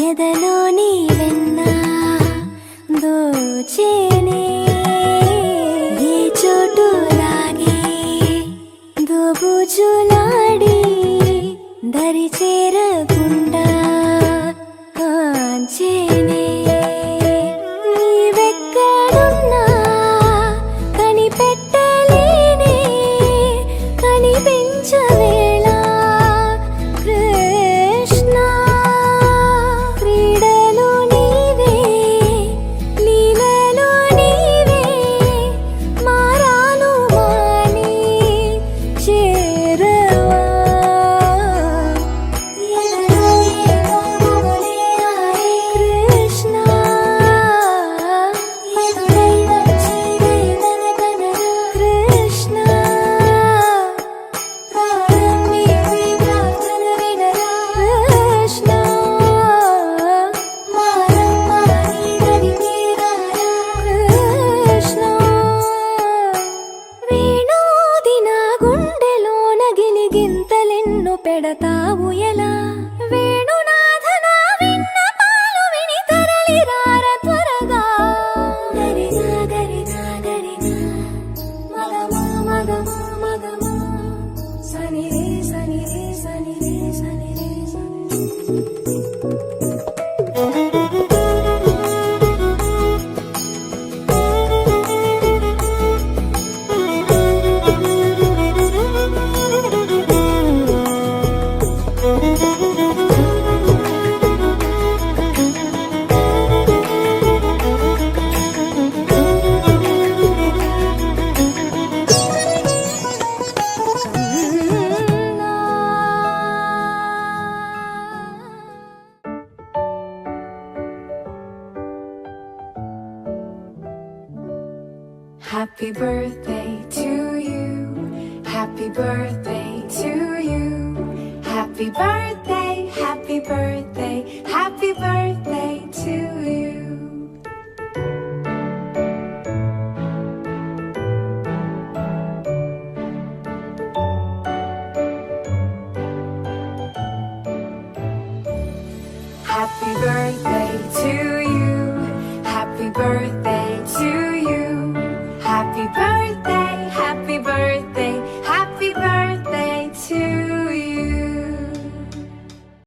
ఎదలోని వెన్న దోచేనే ఏ చోటు లాగే దోబుచులాడి దరి చేరకుండా కాంచేనే నీవెక్కడున్నా కనిపెట్టలేనే కనిపించవేళ కృష్ణ క్రీడలు నీవే లీలలు నీవే మారాను మాని చేరవా కృష్ణ కృష్ణ కృష్ణ కృష్ణ వేణోది నా గుండెలోన గిలిగింతలెన్ను పెడతావు ఎలా వేణునాథ నా విన్నపాలు విని తరలి రార త్వరగా గరిగా గరిగా గరిగా మగమా మగమా మగమా సని రే సని రే సని రే సని రే Happy birthday to you. Happy birthday to you. Happy birthday, happy birthday, happy birthday to you. Happy birthday to you. Happy birthday to you. Happy birthday.